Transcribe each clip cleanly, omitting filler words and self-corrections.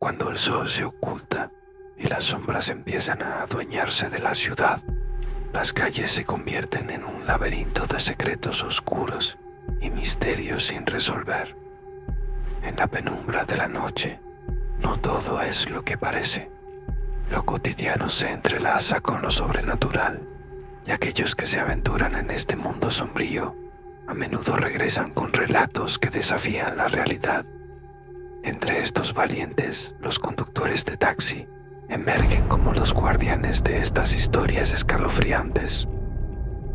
Cuando el sol se oculta y las sombras empiezan a adueñarse de la ciudad, las calles se convierten en un laberinto de secretos oscuros y misterios sin resolver. En la penumbra de la noche, no todo es lo que parece. Lo cotidiano se entrelaza con lo sobrenatural, y aquellos que se aventuran en este mundo sombrío a menudo regresan con relatos que desafían la realidad. Entre estos valientes, los conductores de taxi emergen como los guardianes de estas historias escalofriantes.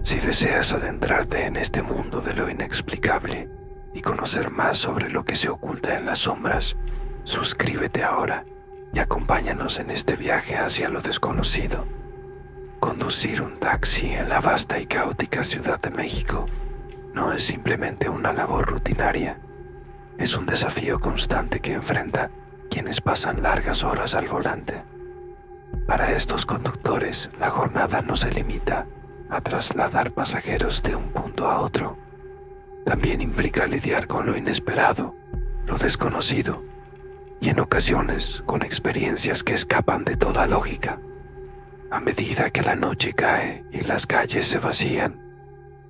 Si deseas adentrarte en este mundo de lo inexplicable y conocer más sobre lo que se oculta en las sombras, suscríbete ahora y acompáñanos en este viaje hacia lo desconocido. Conducir un taxi en la vasta y caótica Ciudad de México no es simplemente una labor rutinaria, es un desafío constante que enfrenta quienes pasan largas horas al volante. Para estos conductores, la jornada no se limita a trasladar pasajeros de un punto a otro. También implica lidiar con lo inesperado, lo desconocido, y en ocasiones con experiencias que escapan de toda lógica. A medida que la noche cae y las calles se vacían,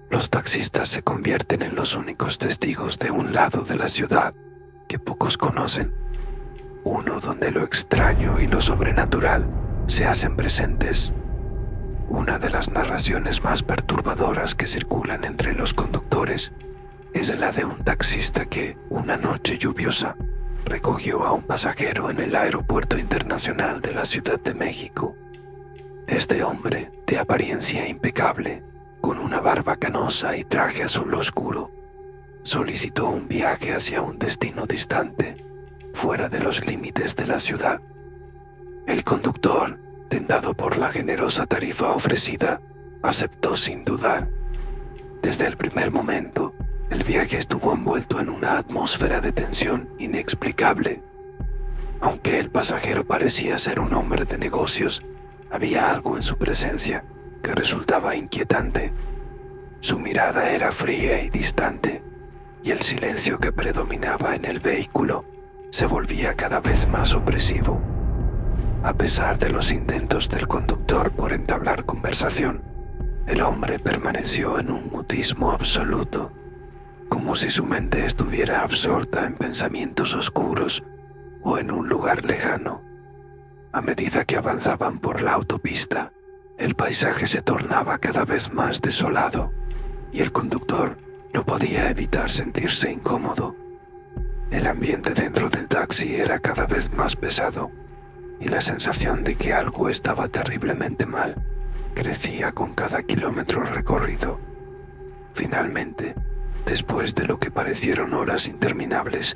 los taxistas se convierten en los únicos testigos de un lado de la ciudad que pocos conocen, uno donde lo extraño y lo sobrenatural se hacen presentes. Una de las narraciones más perturbadoras que circulan entre los conductores es la de un taxista que, una noche lluviosa, recogió a un pasajero en el Aeropuerto Internacional de la Ciudad de México. Este hombre, de apariencia impecable, con una barba canosa y traje azul oscuro, solicitó un viaje hacia un destino distante, fuera de los límites de la ciudad. El conductor, tentado por la generosa tarifa ofrecida, aceptó sin dudar. Desde el primer momento, el viaje estuvo envuelto en una atmósfera de tensión inexplicable. Aunque el pasajero parecía ser un hombre de negocios, había algo en su presencia que resultaba inquietante. Su mirada era fría y distante, y el silencio que predominaba en el vehículo se volvía cada vez más opresivo. A pesar de los intentos del conductor por entablar conversación, el hombre permaneció en un mutismo absoluto, como si su mente estuviera absorta en pensamientos oscuros o en un lugar lejano. A medida que avanzaban por la autopista, el paisaje se tornaba cada vez más desolado y el conductor no podía evitar sentirse incómodo. El ambiente dentro del taxi era cada vez más pesado y la sensación de que algo estaba terriblemente mal crecía con cada kilómetro recorrido. Finalmente, después de lo que parecieron horas interminables,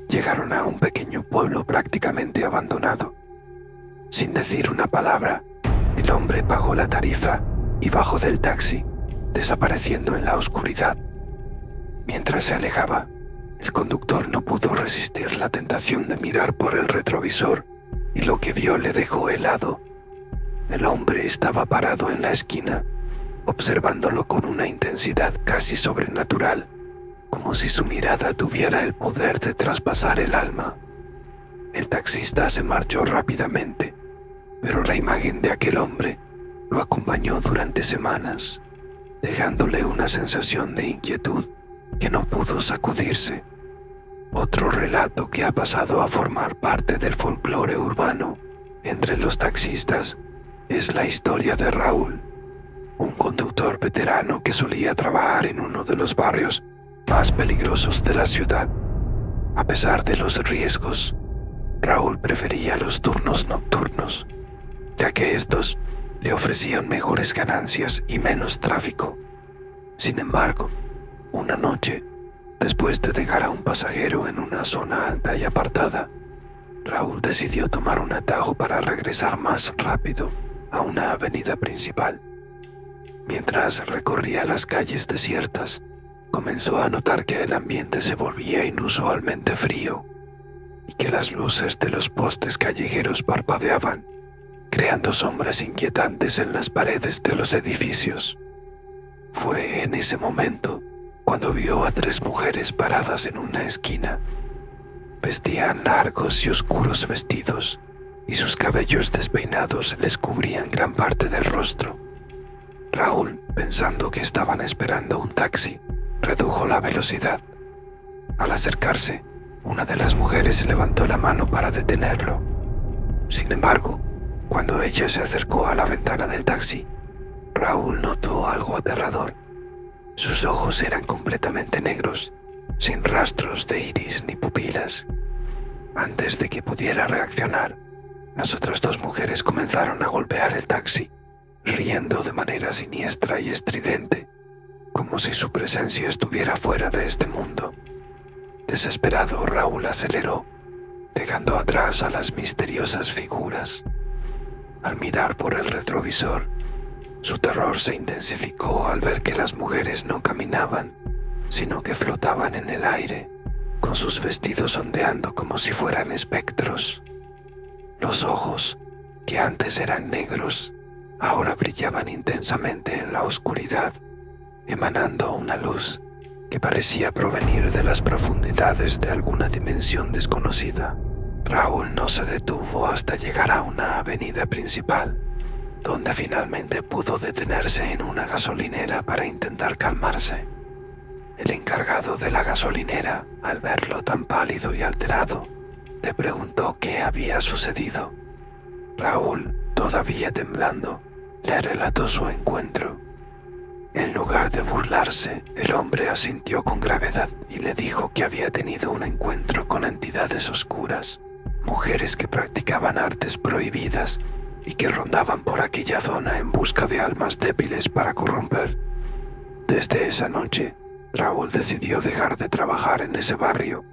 llegaron a un pequeño pueblo prácticamente abandonado. Sin decir una palabra, el hombre pagó la tarifa y bajó del taxi, desapareciendo en la oscuridad. Mientras se alejaba, el conductor no pudo resistir la tentación de mirar por el retrovisor y lo que vio le dejó helado. El hombre estaba parado en la esquina, observándolo con una intensidad casi sobrenatural, como si su mirada tuviera el poder de traspasar el alma. El taxista se marchó rápidamente, pero la imagen de aquel hombre lo acompañó durante semanas, dejándole una sensación de inquietud que no pudo sacudirse. Otro relato que ha pasado a formar parte del folclore urbano entre los taxistas es la historia de Raúl, un conductor veterano que solía trabajar en uno de los barrios más peligrosos de la ciudad. A pesar de los riesgos, Raúl prefería los turnos nocturnos, ya que estos le ofrecían mejores ganancias y menos tráfico. Sin embargo, una noche, después de dejar a un pasajero en una zona alta y apartada, Raúl decidió tomar un atajo para regresar más rápido a una avenida principal. Mientras recorría las calles desiertas, comenzó a notar que el ambiente se volvía inusualmente frío y que las luces de los postes callejeros parpadeaban, creando sombras inquietantes en las paredes de los edificios. Fue en ese momento cuando vio a 3 mujeres paradas en una esquina. Vestían largos y oscuros vestidos, y sus cabellos despeinados les cubrían gran parte del rostro. Raúl, pensando que estaban esperando un taxi, redujo la velocidad. Al acercarse, una de las mujeres levantó la mano para detenerlo. Sin embargo, cuando ella se acercó a la ventana del taxi, Raúl notó algo aterrador. Sus ojos eran completamente negros, sin rastros de iris ni pupilas. Antes de que pudiera reaccionar, las otras dos mujeres comenzaron a golpear el taxi, riendo de manera siniestra y estridente, como si su presencia estuviera fuera de este mundo. Desesperado, Raúl aceleró, dejando atrás a las misteriosas figuras. Al mirar por el retrovisor, su terror se intensificó al ver que las mujeres no caminaban, sino que flotaban en el aire, con sus vestidos ondeando como si fueran espectros. Los ojos, que antes eran negros, ahora brillaban intensamente en la oscuridad, emanando una luz que parecía provenir de las profundidades de alguna dimensión desconocida. Raúl no se detuvo hasta llegar a una avenida principal, donde finalmente pudo detenerse en una gasolinera para intentar calmarse. El encargado de la gasolinera, al verlo tan pálido y alterado, le preguntó qué había sucedido. Raúl, todavía temblando, le relató su encuentro. En lugar de burlarse, el hombre asintió con gravedad y le dijo que había tenido un encuentro con entidades oscuras, mujeres que practicaban artes prohibidas y que rondaban por aquella zona en busca de almas débiles para corromper. Desde esa noche, Raúl decidió dejar de trabajar en ese barrio,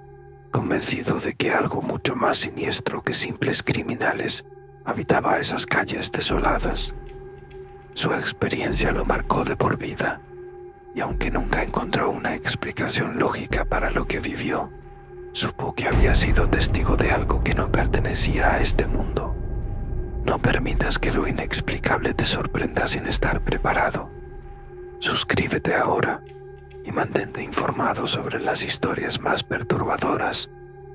convencido de que algo mucho más siniestro que simples criminales habitaba esas calles desoladas. Su experiencia lo marcó de por vida, y aunque nunca encontró una explicación lógica para lo que vivió, supo que había sido testigo de algo que no pertenecía a este mundo. No permitas que lo inexplicable te sorprenda sin estar preparado. Suscríbete ahora y mantente informado sobre las historias más perturbadoras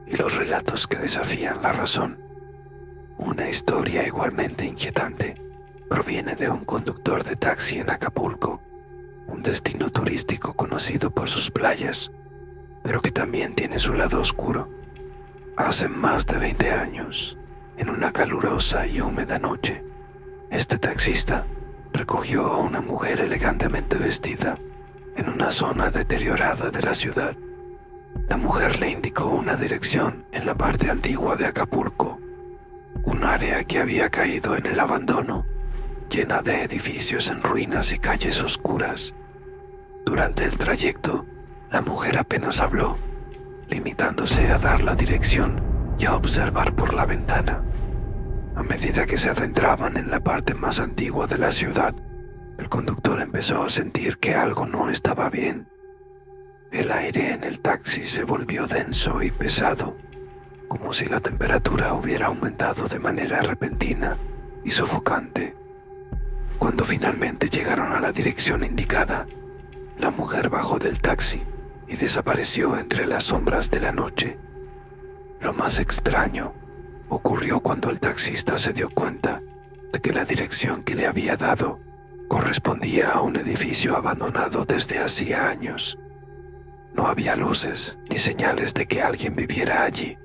y los relatos que desafían la razón. Una historia igualmente inquietante proviene de un conductor de taxi en Acapulco, un destino turístico conocido por sus playas, pero que también tiene su lado oscuro. Hace más de 20 años, en una calurosa y húmeda noche, este taxista recogió a una mujer elegantemente vestida en una zona deteriorada de la ciudad. La mujer le indicó una dirección en la parte antigua de Acapulco, un área que había caído en el abandono, llena de edificios en ruinas y calles oscuras. Durante el trayecto, la mujer apenas habló, limitándose a dar la dirección y a observar por la ventana. A medida que se adentraban en la parte más antigua de la ciudad, el conductor empezó a sentir que algo no estaba bien. El aire en el taxi se volvió denso y pesado, como si la temperatura hubiera aumentado de manera repentina y sofocante. Cuando finalmente llegaron a la dirección indicada, la mujer bajó del taxi y desapareció entre las sombras de la noche. Lo más extraño ocurrió cuando el taxista se dio cuenta de que la dirección que le había dado correspondía a un edificio abandonado desde hacía años. No había luces ni señales de que alguien viviera allí.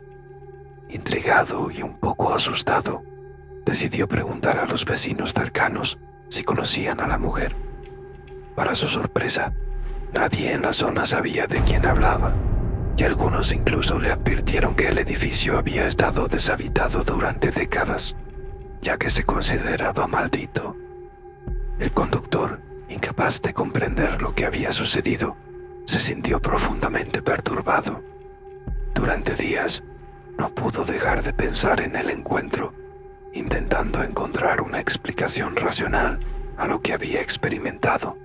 Intrigado y un poco asustado, decidió preguntar a los vecinos cercanos si conocían a la mujer. Para su sorpresa, nadie en la zona sabía de quién hablaba, y algunos incluso le advirtieron que el edificio había estado deshabitado durante décadas, ya que se consideraba maldito. El conductor, incapaz de comprender lo que había sucedido, se sintió profundamente perturbado. Durante días, no pudo dejar de pensar en el encuentro, intentando encontrar una explicación racional a lo que había experimentado.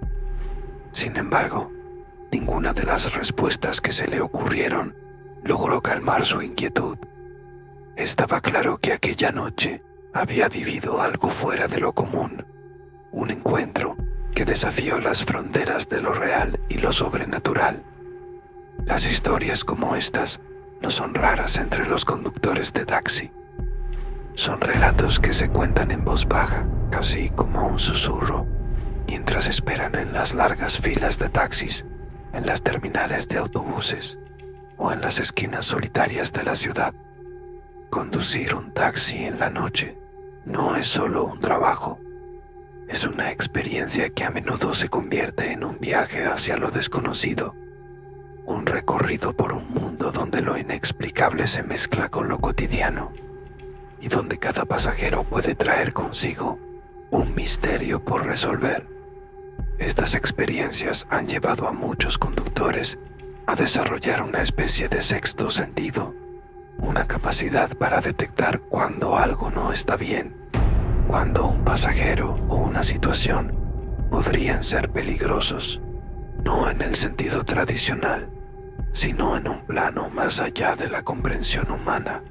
Sin embargo, ninguna de las respuestas que se le ocurrieron logró calmar su inquietud. Estaba claro que aquella noche había vivido algo fuera de lo común, un encuentro que desafió las fronteras de lo real y lo sobrenatural. Las historias como estas no son raras entre los conductores de taxi. Son relatos que se cuentan en voz baja, casi como un susurro, mientras esperan en las largas filas de taxis, en las terminales de autobuses o en las esquinas solitarias de la ciudad. Conducir un taxi en la noche no es solo un trabajo, es una experiencia que a menudo se convierte en un viaje hacia lo desconocido, un recorrido por un mundo donde lo inexplicable se mezcla con lo cotidiano y donde cada pasajero puede traer consigo un misterio por resolver. Estas experiencias han llevado a muchos conductores a desarrollar una especie de sexto sentido, una capacidad para detectar cuando algo no está bien, cuando un pasajero o una situación podrían ser peligrosos, no en el sentido tradicional, sino en un plano más allá de la comprensión humana.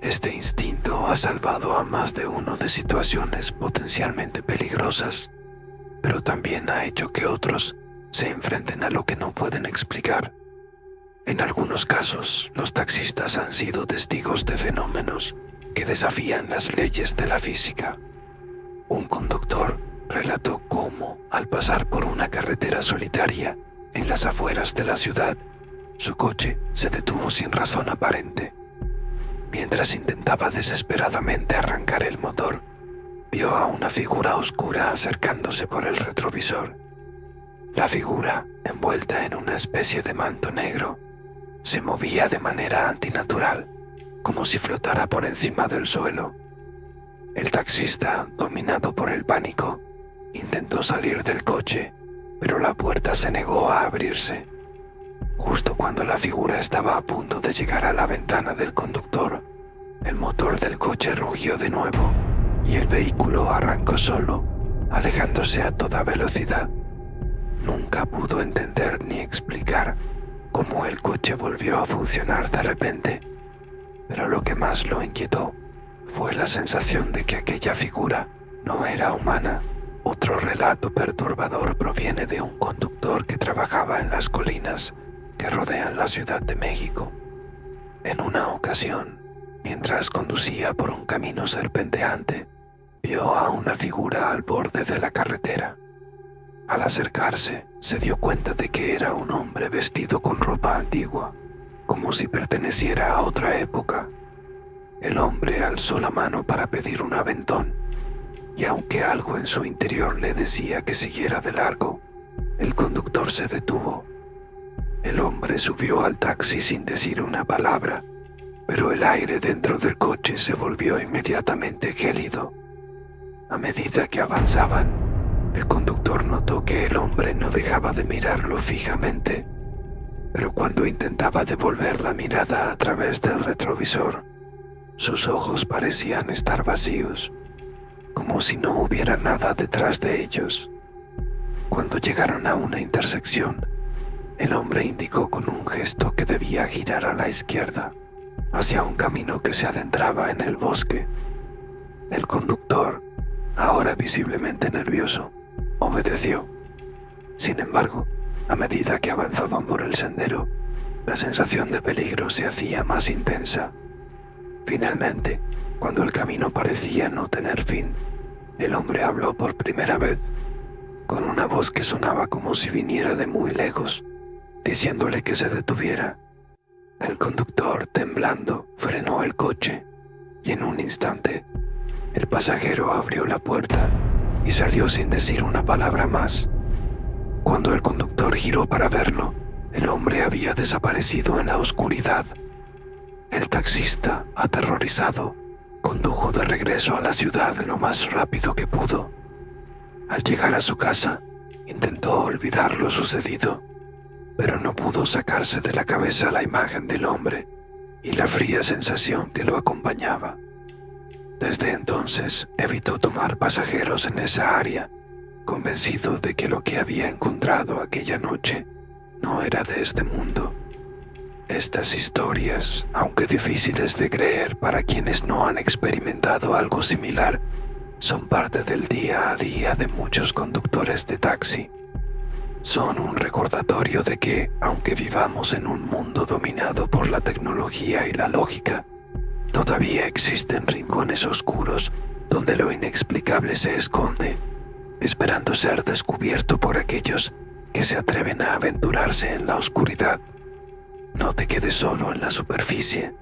Este instinto ha salvado a más de uno de situaciones potencialmente peligrosas, pero también ha hecho que otros se enfrenten a lo que no pueden explicar. En algunos casos, los taxistas han sido testigos de fenómenos que desafían las leyes de la física. Un conductor relató cómo, al pasar por una carretera solitaria en las afueras de la ciudad, su coche se detuvo sin razón aparente. Mientras intentaba desesperadamente arrancar el motor, vio a una figura oscura acercándose por el retrovisor. La figura, envuelta en una especie de manto negro, se movía de manera antinatural, como si flotara por encima del suelo. El taxista, dominado por el pánico, intentó salir del coche, pero la puerta se negó a abrirse. Justo cuando la figura estaba a punto de llegar a la ventana del conductor, el motor del coche rugió de nuevo y el vehículo arrancó solo, alejándose a toda velocidad. Nunca pudo entender ni explicar cómo el coche volvió a funcionar de repente, pero lo que más lo inquietó fue la sensación de que aquella figura no era humana. Otro relato perturbador proviene de un conductor que trabajaba en las colinas que rodean la Ciudad de México. En una ocasión, mientras conducía por un camino serpenteante, vio a una figura al borde de la carretera. Al acercarse, se dio cuenta de que era un hombre vestido con ropa antigua, como si perteneciera a otra época. El hombre alzó la mano para pedir un aventón, y aunque algo en su interior le decía que siguiera de largo, el conductor se detuvo. El hombre subió al taxi sin decir una palabra, pero el aire dentro del coche se volvió inmediatamente gélido. A medida que avanzaban, el conductor notó que el hombre no dejaba de mirarlo fijamente, pero cuando intentaba devolver la mirada a través del retrovisor, sus ojos parecían estar vacíos, como si no hubiera nada detrás de ellos. Cuando llegaron a una intersección, el hombre indicó con un gesto que debía girar a la izquierda, hacia un camino que se adentraba en el bosque. El conductor, ahora visiblemente nervioso, obedeció. Sin embargo, a medida que avanzaban por el sendero, la sensación de peligro se hacía más intensa. Finalmente, cuando el camino parecía no tener fin, el hombre habló por primera vez, con una voz que sonaba como si viniera de muy lejos, diciéndole que se detuviera. El conductor, temblando, frenó el coche y en un instante, el pasajero abrió la puerta y salió sin decir una palabra más. Cuando el conductor giró para verlo, el hombre había desaparecido en la oscuridad. El taxista, aterrorizado, condujo de regreso a la ciudad lo más rápido que pudo. Al llegar a su casa, intentó olvidar lo sucedido, pero no pudo sacarse de la cabeza la imagen del hombre y la fría sensación que lo acompañaba. Desde entonces evitó tomar pasajeros en esa área, convencido de que lo que había encontrado aquella noche no era de este mundo. Estas historias, aunque difíciles de creer para quienes no han experimentado algo similar, son parte del día a día de muchos conductores de taxi. Son un recordatorio de que, aunque vivamos en un mundo dominado por la tecnología y la lógica, todavía existen rincones oscuros donde lo inexplicable se esconde, esperando ser descubierto por aquellos que se atreven a aventurarse en la oscuridad. No te quedes solo en la superficie.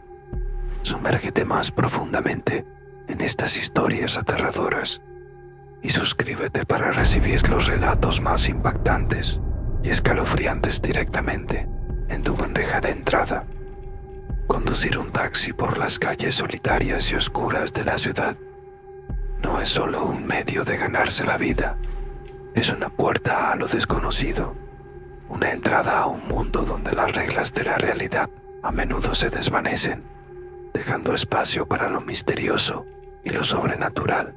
Sumérgete más profundamente en estas historias aterradoras y suscríbete para recibir los relatos más impactantes y escalofriantes directamente en tu bandeja de entrada. Conducir un taxi por las calles solitarias y oscuras de la ciudad no es solo un medio de ganarse la vida, es una puerta a lo desconocido, una entrada a un mundo donde las reglas de la realidad a menudo se desvanecen, dejando espacio para lo misterioso y lo sobrenatural.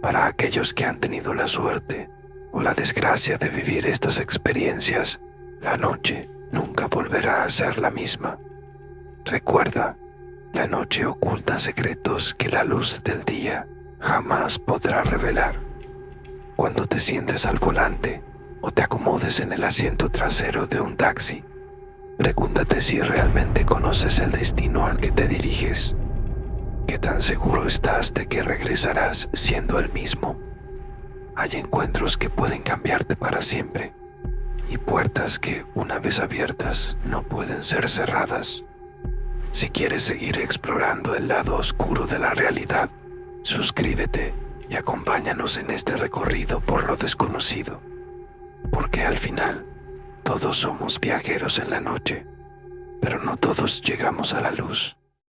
Para aquellos que han tenido la suerte o la desgracia de vivir estas experiencias, la noche nunca volverá a ser la misma. Recuerda, la noche oculta secretos que la luz del día jamás podrá revelar. Cuando te sientes al volante o te acomodes en el asiento trasero de un taxi, pregúntate si realmente conoces el destino al que te diriges. ¿Qué tan seguro estás de que regresarás siendo el mismo? Hay encuentros que pueden cambiarte para siempre y puertas que, una vez abiertas, no pueden ser cerradas. Si quieres seguir explorando el lado oscuro de la realidad, suscríbete y acompáñanos en este recorrido por lo desconocido, porque al final todos somos viajeros en la noche, pero no todos llegamos a la luz.